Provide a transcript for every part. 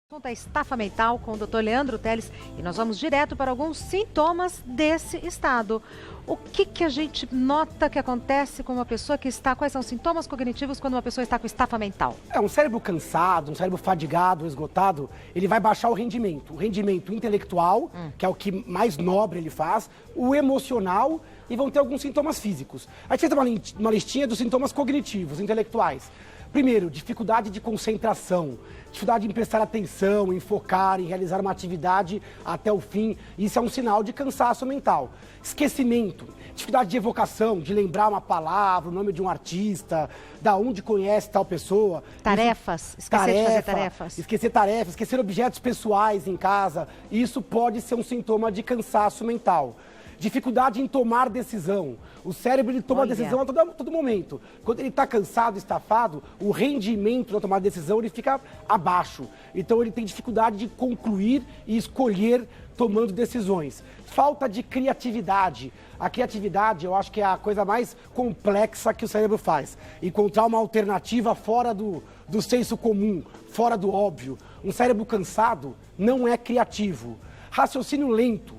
O assunto é estafa mental com o Dr. Leandro Teles e nós vamos direto para alguns sintomas desse estado. O que a gente nota que acontece com uma pessoa que está... Quais são os sintomas cognitivos quando uma pessoa está com estafa mental? Um cérebro cansado, um cérebro fadigado, esgotado, ele vai baixar o rendimento intelectual, que é o que mais nobre ele faz, o emocional e vão ter alguns sintomas físicos. A gente fez uma listinha dos sintomas cognitivos, intelectuais. Primeiro, dificuldade de concentração, dificuldade em prestar atenção, em focar, em realizar uma atividade até o fim. Isso é um sinal de cansaço mental. Esquecimento, dificuldade de evocação, de lembrar uma palavra, o nome de um artista, da onde conhece tal pessoa. Tarefas, esquecer de fazer tarefas. Esquecer tarefas, esquecer objetos pessoais em casa. Isso pode ser um sintoma de cansaço mental. Dificuldade em tomar decisão. O cérebro ele toma decisão a todo momento. Quando ele está cansado, estafado, o rendimento na tomada de decisão ele fica abaixo. Então ele tem dificuldade de concluir e escolher tomando decisões. Falta de criatividade. A criatividade eu acho que é a coisa mais complexa que o cérebro faz. Encontrar uma alternativa fora do senso comum, fora do óbvio. Um cérebro cansado não é criativo. Raciocínio lento.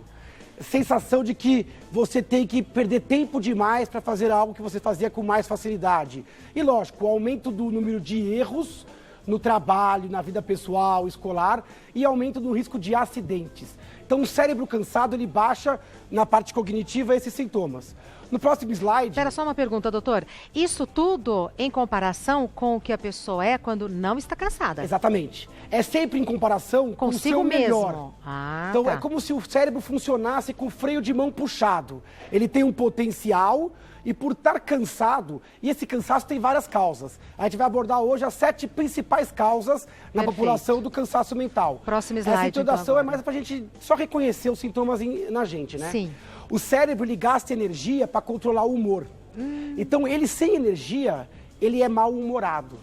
Sensação de que você tem que perder tempo demais para fazer algo que você fazia com mais facilidade. E lógico, o aumento do número de erros no trabalho, na vida pessoal, escolar e aumento do risco de acidentes. Então o cérebro cansado ele baixa na parte cognitiva esses sintomas. No próximo slide... Espera só uma pergunta, doutor. Isso tudo em comparação com o que a pessoa é quando não está cansada? Exatamente. É sempre em comparação com o seu melhor. Então é como se o cérebro funcionasse com o freio de mão puxado. Ele tem um potencial e por estar cansado, e esse cansaço tem várias causas. A gente vai abordar hoje as 7 principais causas na população do cansaço mental. Próximo slide. Essa introdução então, é mais para a gente só reconhecer os sintomas na gente, né? Sim. O cérebro ele gasta energia para controlar o humor. Então ele sem energia, ele é mal-humorado.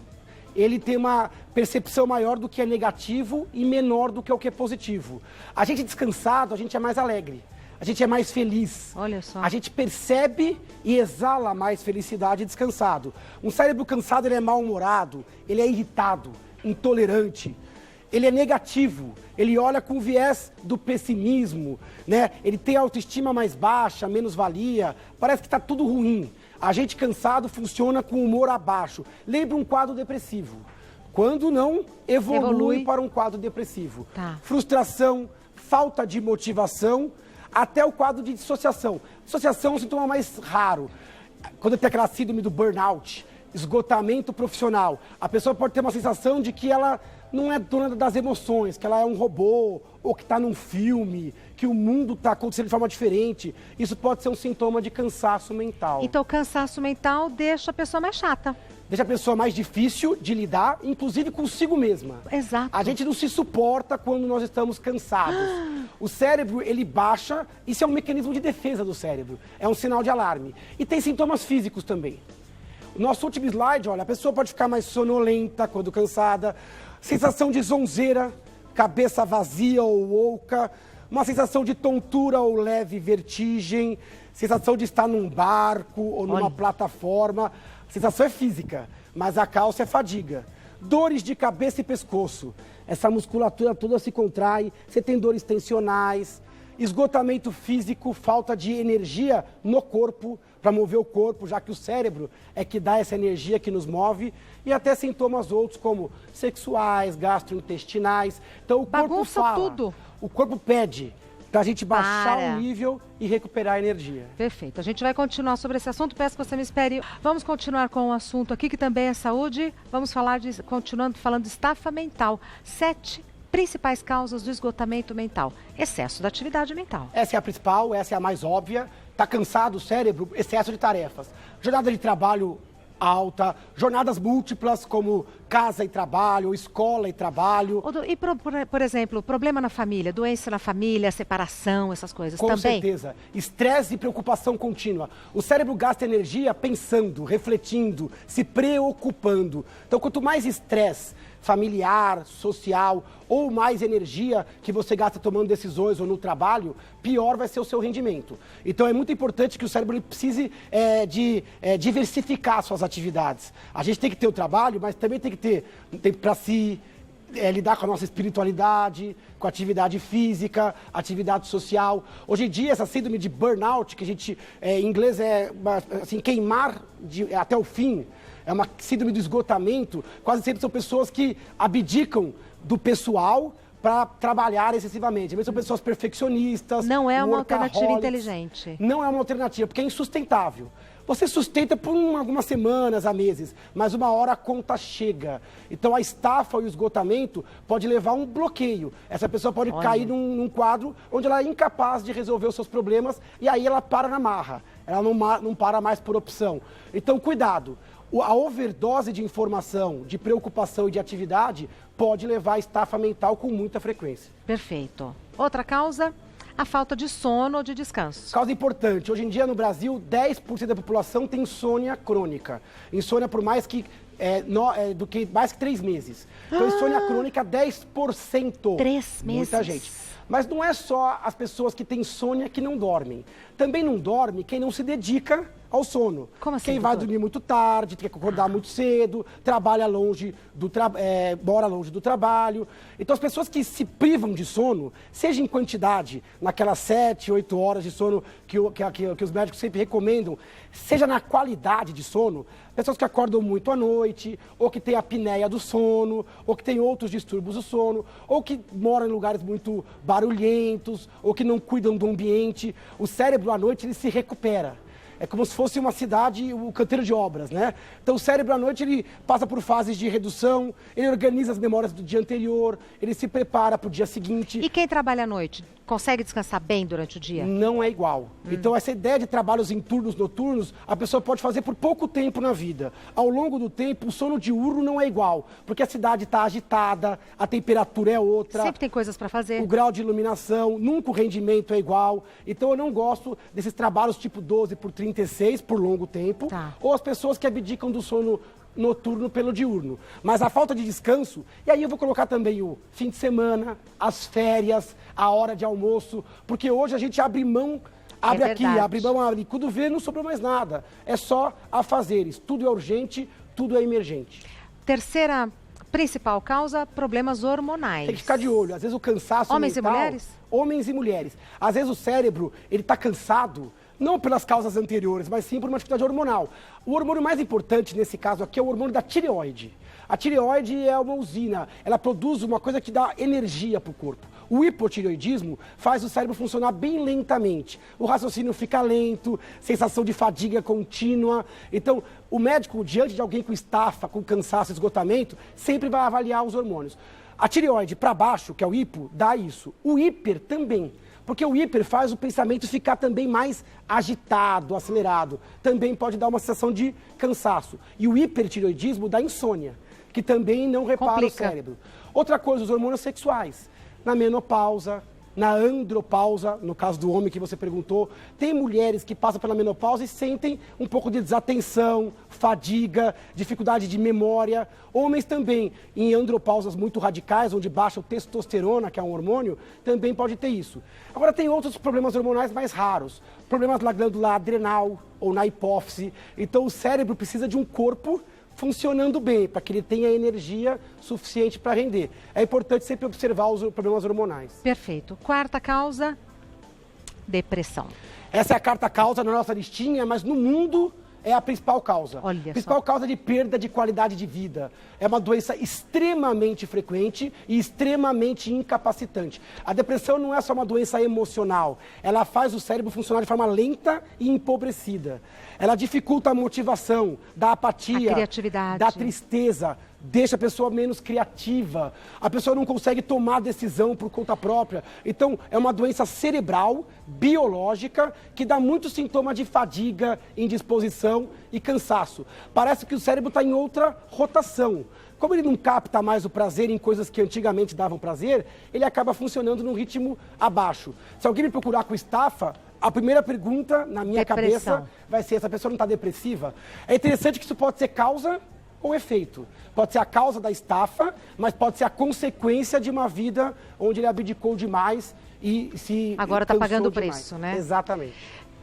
Ele tem uma percepção maior do que é negativo e menor do que o que é positivo. A gente descansado, a gente é mais alegre. A gente é mais feliz. Olha só. A gente percebe e exala mais felicidade descansado. Um cérebro cansado, ele é mal-humorado, ele é irritado, intolerante. Ele é negativo, ele olha com o viés do pessimismo, né? Ele tem a autoestima mais baixa, menos-valia, parece que está tudo ruim. A gente cansado funciona com humor abaixo. Lembra um quadro depressivo. Quando não, evolui para um quadro depressivo. Frustração, falta de motivação, até o quadro de dissociação. Dissociação é um sintoma mais raro. Quando tem aquela síndrome do burnout, esgotamento profissional, a pessoa pode ter uma sensação de que ela não é dona das emoções, que ela é um robô, ou que está num filme, que o mundo está acontecendo de forma diferente. Isso pode ser um sintoma de cansaço mental. Então o cansaço mental deixa a pessoa mais chata. Deixa a pessoa mais difícil de lidar, inclusive consigo mesma. Exato. A gente não se suporta quando nós estamos cansados. O cérebro, ele baixa, isso é um mecanismo de defesa do cérebro. É um sinal de alarme. E tem sintomas físicos também. O nosso último slide, olha, a pessoa pode ficar mais sonolenta quando cansada, sensação de zonzeira, cabeça vazia ou oca, uma sensação de tontura ou leve vertigem, sensação de estar num barco ou numa plataforma. A sensação é física, mas a causa é fadiga. Dores de cabeça e pescoço, essa musculatura toda se contrai, você tem dores tensionais, esgotamento físico, falta de energia no corpo, para mover o corpo, já que o cérebro é que dá essa energia que nos move, e até sintomas outros como sexuais, gastrointestinais. Então o corpo fala, o corpo pede para a gente baixar o nível e recuperar a energia. Perfeito. A gente vai continuar sobre esse assunto, peço que você me espere. Vamos continuar com o assunto aqui, que também é saúde. Vamos falar continuando falando de estafa mental. 7 principais causas do esgotamento mental. Excesso da atividade mental. Essa é a principal, essa é a mais óbvia. Está cansado o cérebro, excesso de tarefas. Jornada de trabalho alta, jornadas múltiplas como casa e trabalho, escola e trabalho. E, por exemplo, problema na família, doença na família, separação, essas coisas também? Com certeza. Estresse e preocupação contínua. O cérebro gasta energia pensando, refletindo, se preocupando. Então, quanto mais estresse familiar, social ou mais energia que você gasta tomando decisões ou no trabalho, pior vai ser o seu rendimento. Então é muito importante que o cérebro precise diversificar suas atividades. A gente tem que ter o trabalho, mas também tem que ter tempo para si, lidar com a nossa espiritualidade, com a atividade física, atividade social. Hoje em dia, essa síndrome de burnout, que a gente, em inglês assim, queimar até o fim, é uma síndrome do esgotamento, quase sempre são pessoas que abdicam do pessoal para trabalhar excessivamente. São pessoas perfeccionistas. Não é uma alternativa inteligente. Não é uma alternativa, porque é insustentável. Você sustenta por algumas semanas a meses, mas uma hora a conta chega. Então a estafa e o esgotamento pode levar a um bloqueio. Essa pessoa pode cair num quadro onde ela é incapaz de resolver os seus problemas e aí ela para na marra. Ela não para mais por opção. Então cuidado. A overdose de informação, de preocupação e de atividade pode levar à estafa mental com muita frequência. Perfeito. Outra causa? A falta de sono ou de descanso. Causa importante. Hoje em dia, no Brasil, 10% da população tem insônia crônica. Insônia por mais que, mais que 3 meses. Então, insônia crônica, 10%. 3 meses? Muita gente. Mas não é só as pessoas que têm insônia que não dormem. Também não dorme quem não se dedica ao sono. Como assim, quem vai dormir muito tarde, tem que acordar muito cedo, trabalha longe mora longe do trabalho. Então as pessoas que se privam de sono, seja em quantidade, naquelas 7, 8 horas de sono que os médicos sempre recomendam, seja na qualidade de sono, pessoas que acordam muito à noite, ou que têm a apneia do sono, ou que têm outros distúrbios do sono, ou que moram em lugares muito barulhentos, ou que não cuidam do ambiente, o cérebro à noite ele se recupera. É como se fosse uma cidade, o canteiro de obras, né? Então o cérebro à noite ele passa por fases de redução, ele organiza as memórias do dia anterior, ele se prepara para o dia seguinte. E quem trabalha à noite, consegue descansar bem durante o dia? Não é igual. Então essa ideia de trabalhos em turnos noturnos, a pessoa pode fazer por pouco tempo na vida. Ao longo do tempo, o sono diurno não é igual, porque a cidade está agitada, a temperatura é outra. Sempre tem coisas para fazer. O grau de iluminação, nunca o rendimento é igual. Então eu não gosto desses trabalhos tipo 12 por 36 por longo tempo, ou as pessoas que abdicam do sono noturno pelo diurno. Mas a falta de descanso, e aí eu vou colocar também o fim de semana, as férias, a hora de almoço, porque hoje a gente abre mão ali, quando vê não sobrou mais nada. É só afazeres, tudo é urgente, tudo é emergente. Terceira principal causa, problemas hormonais. Tem que ficar de olho, às vezes o cansaço mental... Homens e mulheres? Homens e mulheres. Às vezes o cérebro, ele está cansado, não pelas causas anteriores, mas sim por uma atividade hormonal. O hormônio mais importante nesse caso aqui é o hormônio da tireoide. A tireoide é uma usina, ela produz uma coisa que dá energia para o corpo. O hipotireoidismo faz o cérebro funcionar bem lentamente. O raciocínio fica lento, sensação de fadiga contínua. Então, o médico, diante de alguém com estafa, com cansaço, esgotamento, sempre vai avaliar os hormônios. A tireoide para baixo, que é o hipo, dá isso. O hiper também. Porque o hiper faz o pensamento ficar também mais agitado, acelerado. Também pode dar uma sensação de cansaço. E o hipertireoidismo dá insônia, que também não repara o cérebro. Outra coisa, os hormônios sexuais. Na menopausa, na andropausa, no caso do homem que você perguntou, tem mulheres que passam pela menopausa e sentem um pouco de desatenção, fadiga, dificuldade de memória. Homens também, em andropausas muito radicais, onde baixa o testosterona, que é um hormônio, também pode ter isso. Agora tem outros problemas hormonais mais raros, problemas na glândula adrenal ou na hipófise. Então o cérebro precisa de um corpo funcionando bem, para que ele tenha energia suficiente para render. É importante sempre observar os problemas hormonais. Perfeito. Quarta causa, depressão. Essa é a quarta causa na nossa listinha, mas no mundo é a principal causa. Olha a principal só. causa de perda de qualidade de vida. É uma doença extremamente frequente e extremamente incapacitante. A depressão não é só uma doença emocional. Ela faz o cérebro funcionar de forma lenta e empobrecida. Ela dificulta a motivação, dá apatia, a criatividade, dá tristeza, deixa a pessoa menos criativa. A pessoa não consegue tomar decisão por conta própria. Então, é uma doença cerebral, biológica, que dá muito sintoma de fadiga, indisposição e cansaço. Parece que o cérebro está em outra rotação. Como ele não capta mais o prazer em coisas que antigamente davam prazer, ele acaba funcionando num ritmo abaixo. Se alguém me procurar com estafa, a primeira pergunta na minha cabeça vai ser: essa pessoa não está depressiva? É interessante que isso pode ser causa ou efeito. Pode ser a causa da estafa, mas pode ser a consequência de uma vida onde ele abdicou demais e se agora está pagando o preço, demais. né? Exatamente.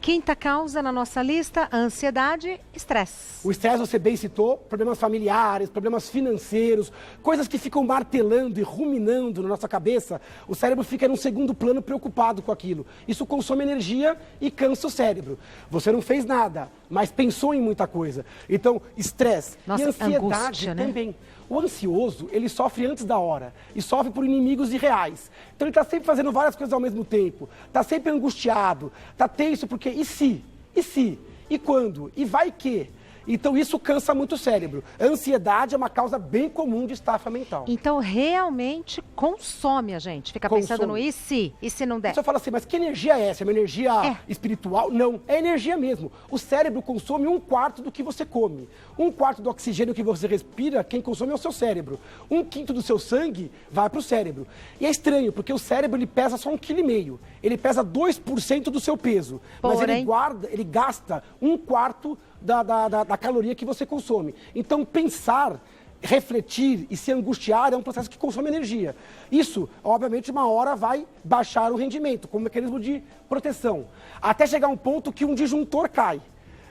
Quinta causa na nossa lista, ansiedade, estresse. O estresse, você bem citou, problemas familiares, problemas financeiros, coisas que ficam martelando e ruminando na nossa cabeça, o cérebro fica num segundo plano preocupado com aquilo. Isso consome energia e cansa o cérebro. Você não fez nada, mas pensou em muita coisa. Então, estresse e ansiedade angústia, né? também. O ansioso, ele sofre antes da hora e sofre por inimigos irreais. Então ele está sempre fazendo várias coisas ao mesmo tempo, está sempre angustiado, está tenso porque e se? E se? E quando? E vai que? Então isso cansa muito o cérebro. A ansiedade é uma causa bem comum de estafa mental. Então realmente consome a gente. Fica pensando no e se não der? Você fala assim, mas que energia é essa? É uma energia espiritual? Não, é energia mesmo. O cérebro consome 1/4 do que você come. 1/4 do oxigênio que você respira, quem consome é o seu cérebro. 1/5 do seu sangue vai para o cérebro. E é estranho, porque o cérebro ele pesa só 1,5 kg. Ele pesa 2% do seu peso. Mas ele gasta 1/4 da caloria que você consome. Então, pensar, refletir e se angustiar é um processo que consome energia. Isso, obviamente, uma hora vai baixar o rendimento, como mecanismo de proteção. Até chegar um ponto que um disjuntor cai.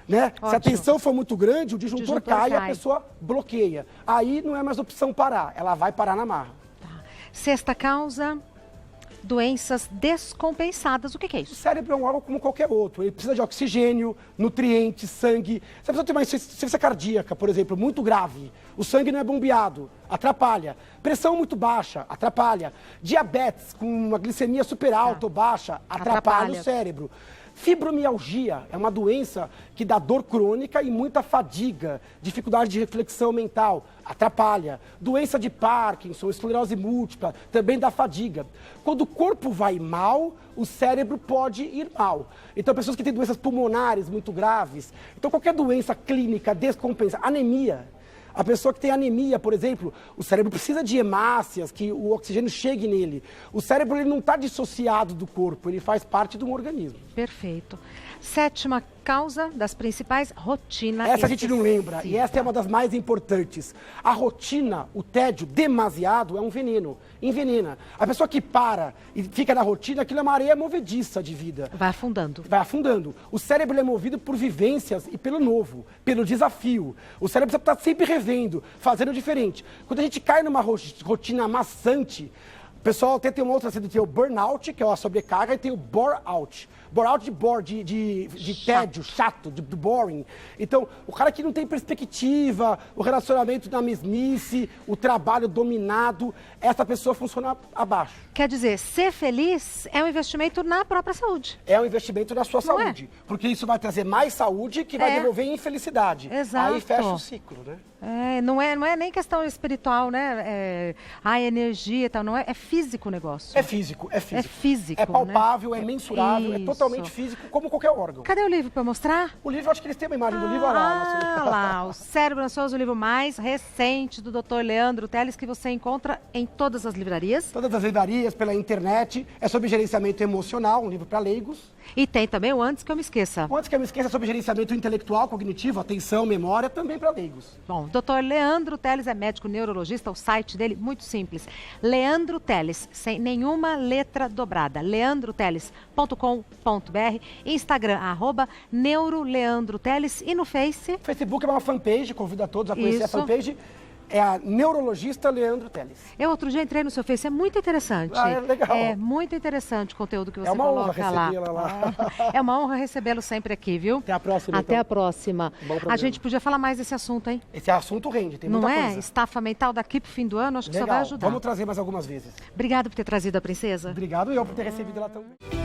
Né? Se a tensão for muito grande, o disjuntor cai e a pessoa bloqueia. Aí não é mais opção parar, ela vai parar na marra. Tá. Sexta causa... doenças descompensadas. O que é isso? O cérebro é um órgão como qualquer outro. Ele precisa de oxigênio, nutrientes, sangue. Se a pessoa tem uma insuficiência cardíaca, por exemplo, muito grave, o sangue não é bombeado, atrapalha. Pressão muito baixa, atrapalha. Diabetes com uma glicemia super alta ou baixa, atrapalha o cérebro. Fibromialgia é uma doença que dá dor crônica e muita fadiga, dificuldade de reflexão mental, atrapalha. Doença de Parkinson, esclerose múltipla, também dá fadiga. Quando o corpo vai mal, o cérebro pode ir mal. Então, pessoas que têm doenças pulmonares muito graves, então qualquer doença clínica descompensa, anemia. A pessoa que tem anemia, por exemplo, o cérebro precisa de hemácias, que o oxigênio chegue nele. O cérebro ele não está dissociado do corpo, ele faz parte de um organismo. Perfeito. Sétima causa das principais, rotina excessiva. Essa a gente não lembra, e essa é uma das mais importantes. A rotina, o tédio demasiado é um veneno, envenena. A pessoa que para e fica na rotina, aquilo é uma areia movediça de vida. Vai afundando. Vai afundando. O cérebro é movido por vivências e pelo novo, pelo desafio. O cérebro está sempre revendo, fazendo diferente. Quando a gente cai numa rotina maçante, o pessoal até tem uma outra síndrome, tem o burnout, que é a sobrecarga, e tem o bore-out. Bore-out de tédio, chato, do boring. Então, o cara que não tem perspectiva, o relacionamento na mesmice, o trabalho dominado, essa pessoa funciona abaixo. Quer dizer, ser feliz é um investimento na própria saúde. É um investimento na sua saúde. Porque isso vai trazer mais saúde que vai devolver infelicidade. Exato. Aí fecha o ciclo, né? Não é nem questão espiritual, né? Energia e tal, não é. É físico o negócio. É físico. É físico. É palpável, é mensurável, isso. É totalmente físico, como qualquer órgão. Cadê o livro para mostrar? O livro, acho que eles têm uma imagem do livro lá. O Cérebro Ansioso, o livro mais recente do Dr. Leandro Teles, que você encontra em todas as livrarias. Todas as livrarias, pela internet. É sobre gerenciamento emocional, um livro para leigos. E tem também o Antes que eu me esqueça. O Antes que eu me esqueça é sobre gerenciamento intelectual, cognitivo, atenção, memória, também para leigos. Bom, Dr. Leandro Teles é médico neurologista, o site dele muito simples. Leandro Teles, sem nenhuma letra dobrada. leandroteles.com.br, Instagram, @neuroleandroteles e no Facebook é uma fanpage, convido a todos a conhecer a fanpage. É a neurologista Leandro Teles. Eu outro dia entrei no seu Face, é muito interessante. É legal. É muito interessante o conteúdo que você coloca lá. É uma honra recebê-la lá. É uma honra recebê-lo sempre aqui, viu? Até a próxima. Até a próxima. A gente podia falar mais desse assunto, hein? Esse assunto rende, tem muita coisa. Não é? Estafa mental daqui pro fim do ano, acho que só vai ajudar. Vamos trazer mais algumas vezes. Obrigado por ter trazido a princesa. Obrigado eu por ter recebido ela também.